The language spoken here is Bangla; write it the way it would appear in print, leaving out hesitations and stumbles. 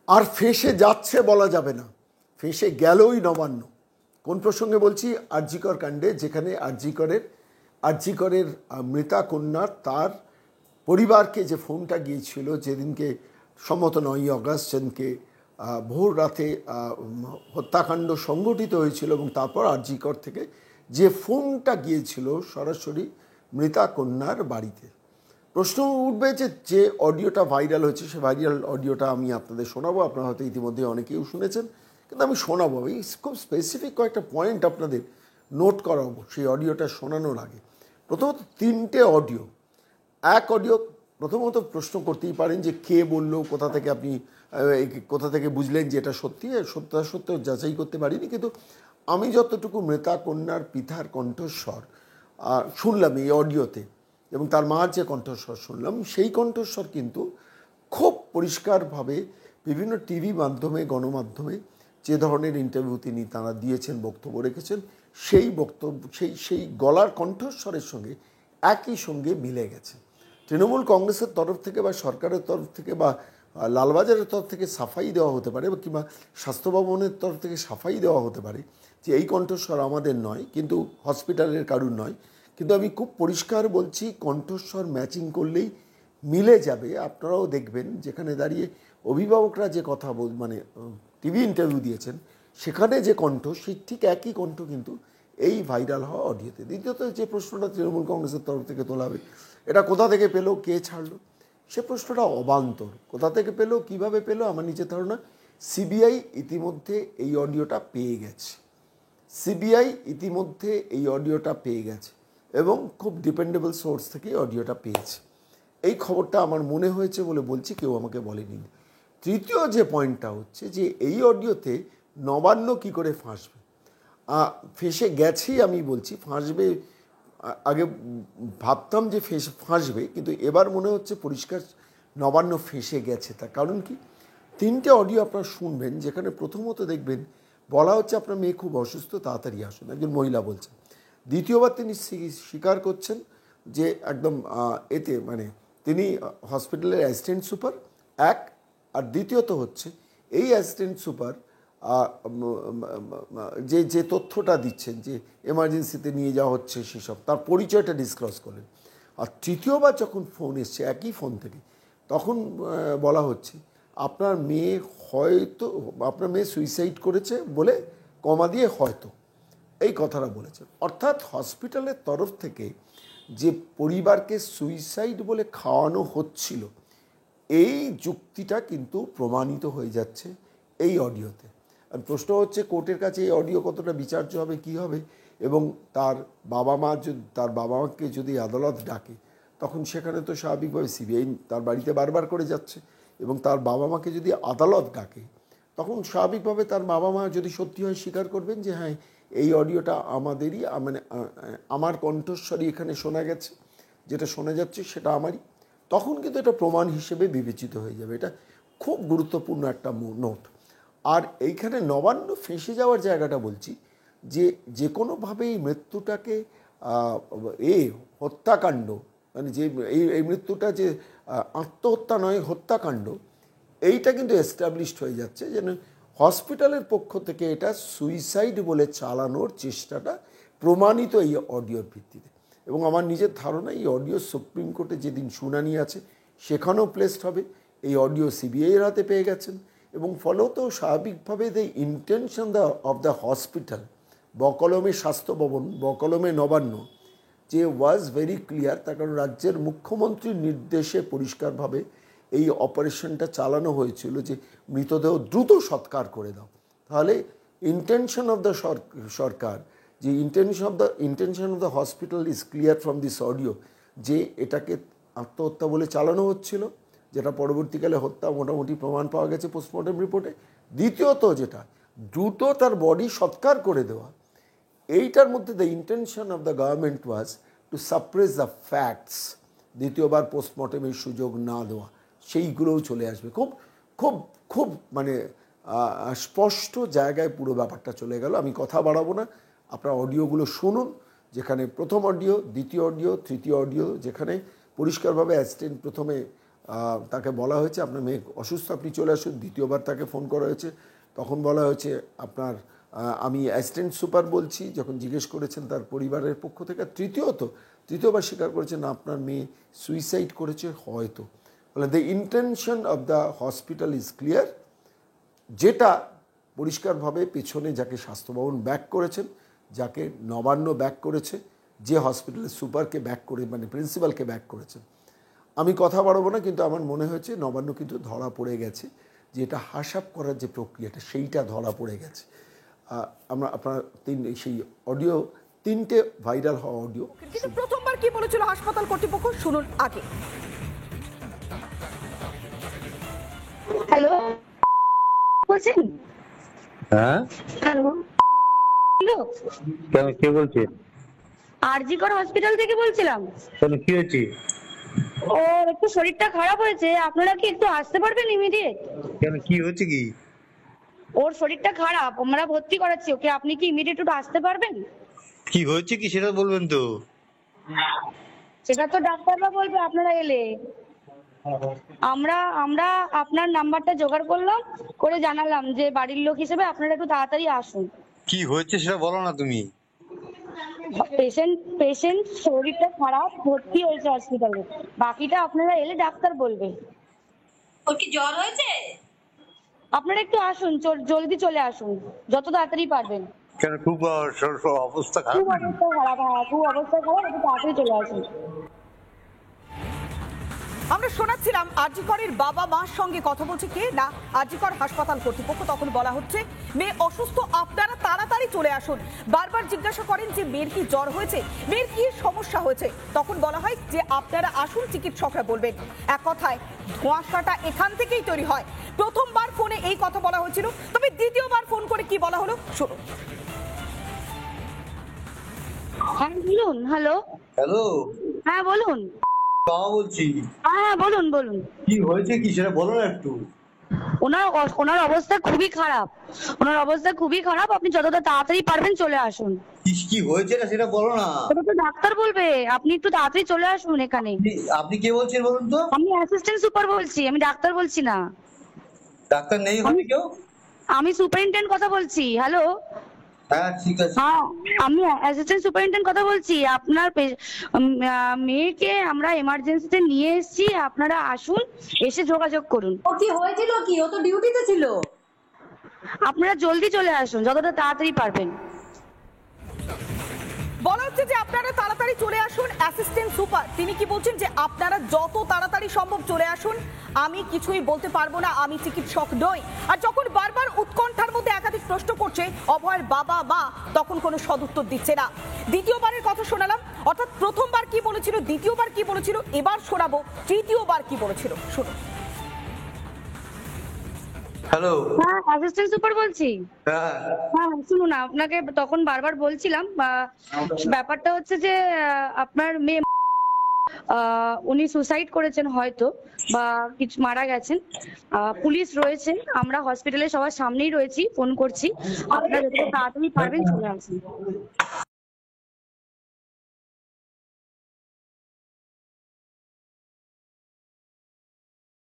আর ফেঁসে যাচ্ছে বলা যাবে না, ফেঁসে গেলই নবান্ন। কোন প্রসঙ্গে বলছি? আরজিকর কাণ্ডে, যেখানে আরজিকরের মৃতা কন্যার তার পরিবারকে যে ফোনটা গিয়েছিল যেদিনকে, সম্ভবত 9ই অগাস্ট, যেদিনকে ভোর রাতে হত্যাকাণ্ড সংগঠিত হয়েছিল, এবং তারপর আরজিকর থেকে যে ফোনটা গিয়েছিল সরাসরি মৃতা কন্যার বাড়িতে। প্রশ্ন উঠবে যে অডিওটা ভাইরাল হয়েছে, সে ভাইরাল অডিওটা আমি আপনাদের শোনাবো। আপনারা হয়তো ইতিমধ্যে অনেকেই শুনেছেন, কিন্তু আমি শোনাবো। আমি খুব স্পেসিফিক কয়েকটা পয়েন্ট আপনাদের নোট করাবো সেই অডিওটা শোনানোর আগে। প্রথমত 3টে অডিও। এক অডিও, প্রথমত প্রশ্ন করতেই পারেন যে কে বললো, কোথা থেকে বুঝলেন যে এটা সত্যি? সত্য যাচাই করতে পারিনি, কিন্তু আমি যতটুকু মৃতা কন্যার পিতার কণ্ঠস্বর শুনলাম এই অডিওতে, এবং তার মার যে কণ্ঠস্বর শুনলাম, সেই কণ্ঠস্বর কিন্তু খুব পরিষ্কারভাবে বিভিন্ন টিভি মাধ্যমে, গণমাধ্যমে যে ধরনের ইন্টারভিউ তারা দিয়েছেন, বক্তব্য রেখেছেন, সেই গলার কণ্ঠস্বরের সঙ্গে একই সঙ্গে মিলে গেছে। তৃণমূল কংগ্রেসের তরফ থেকে বা সরকারের তরফ থেকে বা লালবাজারের তরফ থেকে সাফাই দেওয়া হতে পারে, বা কিংবা স্বাস্থ্য ভবনের তরফ থেকে সাফাই দেওয়া হতে পারে যে এই কণ্ঠস্বর আমাদের নয়, কিন্তু হসপিটালের কারুর নয়। কিন্তু আমি খুব পরিষ্কার বলছি, কণ্ঠস্বর ম্যাচিং করলেই মিলে যাবে। আপনারাও দেখবেন যেখানে দাঁড়িয়ে অভিভাবকরা যে কথা টিভি ইন্টারভিউ দিয়েছেন, সেখানে যে কণ্ঠ, সেই ঠিক একই কণ্ঠ কিন্তু এই ভাইরাল হওয়া অডিওতে। দ্বিতীয়ত যে প্রশ্নটা তৃণমূল কংগ্রেসের তরফ থেকে তোলা হবে, এটা কোথা থেকে পেলো, কে ছাড়লো, সে প্রশ্নটা অবান্তর। কোথা থেকে পেলো, কিভাবে পেলো? আমার নিজের ধারণা সিবিআই ইতিমধ্যে এই অডিওটা পেয়ে গেছে। এবং খুব ডিপেন্ডেবল সোর্স থেকে অডিওটা পেয়েছে। এই খবরটা আমার মনে হয়েছে বলে বলছি, কেউ আমাকে বলেনি। তৃতীয় যে পয়েন্টটা হচ্ছে যে এই অডিওতে নবান্ন কি করে ফাঁসবে? ফেঁসে গেছেই আমি বলছি, ফাঁসবে। আগে ভাবতাম যে ফাঁসবে, কিন্তু এবার মনে হচ্ছে পরিষ্কার নবান্ন ফেঁসে গেছে। তার কারণ কি? 3টে অডিও আপনারা শুনবেন, যেখানে প্রথমত দেখবেন বলা হচ্ছে আপনার মেয়ে খুব অসুস্থ, তাড়াতাড়ি আসুন, একজন মহিলা বলছেন। দ্বিতীয়বার তিনি স্বীকার করছেন যে একদম তিনি হসপিটালের অ্যাসিস্ট্যান্ট সুপার, আর দ্বিতীয়ত হচ্ছে এই অ্যাসিস্ট্যান্ট সুপার যে তথ্যটা দিচ্ছেন যে এমার্জেন্সিতে নিয়ে যাওয়া হচ্ছে, সেসব তার পরিচয়টা ডিসক্লোজ করলেন। আর তৃতীয়বার যখন ফোন এসছে একই ফোন থেকে, তখন বলা হচ্ছে আপনার মেয়ে সুইসাইড করেছে বলে কমা দিয়ে হয়তো, এই কথাটা বলেছেন। অর্থাৎ হসপিটালের তরফ থেকে যে পরিবারকে সুইসাইড বলে খাওয়ানো হচ্ছিল, এই যুক্তিটা কিন্তু প্রমাণিত হয়ে যাচ্ছে এই অডিওতে। আর প্রশ্ন হচ্ছে কোর্টের কাছে এই অডিও কতটা বিচার্য হবে, কি হবে, এবং তার বাবা মাকে যদি আদালত ডাকে, তখন সেখানে তো স্বাভাবিকভাবে সিবিআই তার বাড়িতে বারবার করে যাচ্ছে, এবং তার বাবা মাকে যদি আদালত ডাকে, তখন স্বাভাবিকভাবে তার বাবা মা যদি সত্যি হয় স্বীকার করবেন যে হ্যাঁ, এই অডিওটা আমাদেরই, আমার কণ্ঠস্বরই এখানে শোনা গেছে, যেটা শোনা যাচ্ছে সেটা আমারই। তখন কিন্তু এটা প্রমাণ হিসেবে বিবেচিত হয়ে যাবে। এটা খুব গুরুত্বপূর্ণ একটা নোট। আর এইখানে নবান্ন ফেঁসে যাওয়ার জায়গাটা বলছি, যে কোনোভাবেই মৃত্যুটাকে হত্যাকাণ্ড, যে এই মৃত্যুটা যে আত্মহত্যা নয়, হত্যাকাণ্ড, এইটা কিন্তু এস্টাবলিশড হয়ে যাচ্ছে যেন হসপিটালের পক্ষ থেকে এটা সুইসাইড বলে চালানোর চেষ্টাটা প্রমাণিত এই অডিওর ভিত্তিতে। এবং আমার নিজের ধারণা এই অডিও সুপ্রিম কোর্টে যেদিন শুনানি আছে সেখানেও প্লেসড হবে। এই অডিও সিবিআইয়ের হাতে পেয়ে গেছেন, এবং ফলত স্বাভাবিকভাবে ইন্টেনশন অফ দ্য হসপিটাল, বকলমে স্বাস্থ্য ভবন, বকলমে নবান্ন, যে ওয়াজ ভেরি ক্লিয়ার। তার কারণ রাজ্যের মুখ্যমন্ত্রীর নির্দেশে পরিষ্কারভাবে এই অপারেশনটা চালানো হয়েছিল যে মৃতদেহ দ্রুত সৎকার করে দাও। তাহলে ইন্টেনশন অফ দ্য সরকার, যে intention of the hospital is clear from this audio, যে এটাকে আত্মহত্যা বলে চালানো হচ্ছিল, যেটা পরবর্তীকালে হত্যা মোটামুটি প্রমাণ পাওয়া গেছে পোস্টমর্টম রিপোর্টে। দ্বিতীয়ত যেটা দ্রুত তার বডি সৎকার করে দেওয়া, এইটার মধ্যে the intention of the government was to suppress the facts, দ্বিতীয়বার পোস্টমর্টমের সুযোগ না দেওয়া, সেইগুলোও চলে আসবে। খুব খুব খুব স্পষ্ট জায়গায় পুরো ব্যাপারটা চলে গেল। আমি কথা বাড়াবো না, আপনারা অডিওগুলো শুনুন, যেখানে প্রথম অডিও, দ্বিতীয় অডিও, তৃতীয় অডিও, যেখানে পরিষ্কারভাবে অ্যাসিস্ট্যান্ট প্রথমে তাকে বলা হয়েছে আপনার মেয়ে অসুস্থ, আপনি চলে আসুন। দ্বিতীয়বার তাকে ফোন করা হয়েছে, তখন বলা হয়েছে আপনার আমি অ্যাসিস্ট্যান্ট সুপার বলছি, যখন জিজ্ঞেস করেছেন তার পরিবারের পক্ষ থেকে। তৃতীয়বার স্বীকার করেছেন আপনার মেয়ে সুইসাইড করেছে হয়তো। বলে the intention of the hospital is clear, যেটা পরিষ্কারভাবে পেছনে যাকে স্বাস্থ্য ভবন ব্যাক করেছেন, যাকে নবান্ন ব্যাক করেছে, যে হসপিটালের সুপারকে ব্যাক করে মানে প্রিন্সিপালকে ব্যাক করেছেন। আমি কথা বাড়াবো না, কিন্তু আমার মনে হয়েছে নবান্ন কিন্তু ধরা পড়ে গেছে, যে এটা হাসাব করার যে প্রক্রিয়াটা সেইটা ধরা পড়ে গেছে। আমরা আপনার সেই অডিও, 3টে ভাইরাল হওয়া অডিও। কিন্তু প্রথমবার কি বলেছিল হাসপাতাল কর্তৃপক্ষ শুনুন আগে। হ্যালো বলছেন? হ্যাঁ হ্যালো হ্যালো, কেন, কে বলছে? আরজিকর হসপিটাল থেকে বলছিলাম। কেন, কি হয়েছে? ওর একটু শরীরটা খারাপ হয়েছে, আপনারা কি একটু আসতে পারবেন ইমিডিয়েট? কেন, কি হয়েছে কি? ওর শরীরটা খারাপ, আমরা ভর্তি করাচ্ছি ওকে, আপনি কি ইমিডিয়েট একটু আসতে পারবেন? কি হয়েছে কি সেটা বলবেন তো? সেটা তো ডাক্তাররা বলবে আপনারা এলে। আমরা আমরা আপনার নাম্বারটা জোগাড় করলাম, করে জানালাম যে বাড়ির লোক হিসেবে আপনারা একটু তাড়াতাড়ি আসুন। কি হয়েছে সেটা বলো না তুমি। পেশেন্ট শরীরটা খারাপ, ভর্তি হয়েছে হসপিটালে, বাকিটা আপনারা এলে ডাক্তার বলবে। ওর কি জ্বর হয়েছে? আপনারা একটু আসুন, জলদি চলে আসুন যত তাড়াতাড়ি পারবেন। কেন, খুব অবস্থা খারাপ? খুব অবস্থা খারাপ, হ্যাঁ খুব অবস্থা খারাপ, একটু তাড়াতাড়ি চলে আসুন। আমরা শোনাচ্ছিলাম আরজিকরের বাবা মার সঙ্গে কথা বলছে কে না আরজিকর হাসপাতাল কর্তৃপক্ষ। তখন বলা হচ্ছে মেয়ে অসুস্থ, আপনারা তাড়াতাড়ি চলে আসুন। বারবার জিজ্ঞাসা করেন যে মেয়ের কি জ্বর হয়েছে, মেয়ের কি সমস্যা হয়েছে, তখন বলা হয় যে আপনারা আসুন, চিকিৎসকরা বলবেন। এক কথায় ধোঁয়াশাটা এখান থেকেই তৈরি হয়। প্রথমবার ফোনে এই কথা বলা হয়েছিল, তবে দ্বিতীয়বার ফোন করে কি বলা হলো শুনুন। হ্যাঁ বলুন। হ্যালো হ্যালো, হ্যাঁ বলুন। বাবা বলছি। হ্যাঁ বলুন বলুন। কি হয়েছে কি সেটা বলো না একটু। ওনার অবস্থা খুবই খারাপ, ওনার অবস্থা খুবই খারাপ, আপনি যতটা তাড়াতাড়ি পারবেন চলে আসুন। কি হয়েছে না সেটা বলো না। ওটা তো ডাক্তার বলবে, আপনি একটু তাড়াতাড়ি চলে আসুন এখানে। আপনি কে বলছেন বলুন তো? আমি অ্যাসিস্ট্যান্ট সুপার বলছি, আমি ডাক্তার বলছি না। ডাক্তার নেই ওখানে কেউ? আমি সুপারিনটেন্ডেন্ট কথা বলছি। হ্যালো, হ্যাঁ ঠিক আছে। হ্যাঁ আমি অ্যাসিস্ট্যান্ট সুপারিনটেন্ডেন্ট কথা বলছি। আপনার মেয়েকে আমরা এমার্জেন্সিতে নিয়ে এসেছি, আপনারা আসুন, এসে যোগাযোগ করুন। ওর কি হয়েছিল কি? ও তো ডিউটিতে ছিল। আপনারা জলদি চলে আসুন যতটা তাড়াতাড়ি পারবেন। বলা হচ্ছে যে আপনারা তাড়াতাড়ি চলে আসুন। অ্যাসিস্ট্যান্ট সুপার তিনি কি বলছেন যে আপনারা যত তাড়াতাড়ি সম্ভব চলে আসুন, আমি কিছুই বলতে পারবো না, আমি চিকিৎসক নই। আর যখন বারবার উৎকণ্ঠার মধ্যে একাধিক প্রশ্ন করছে অভয়ের বাবা মা, তখন কোনো সদুত্তর দিচ্ছে না। দ্বিতীয়বারের কথা শোনালাম, অর্থাৎ প্রথমবার কি বলেছিল, দ্বিতীয়বার কি বলেছিল, এবার শোনাবো তৃতীয়বার কি বলেছিল শুনুন। হ্যালো, হ্যাঁ অ্যাসিস্ট্যান্ট সুপার বলছি। হ্যাঁ হ্যাঁ শুনুন, আপনাকে তখন বারবার বলছিলাম, ব্যাপারটা হচ্ছে যে আপনার মেয়ে উনি সুসাইড করেছেন হয়তো, বা কিছু মারা গেছেন। পুলিশ রয়েছে, আমরা হসপিটালে সবার সামনেই রয়েছি, ফোন করছি, আপনারা যত তাড়াতাড়ি পারবেন চলে আসুন।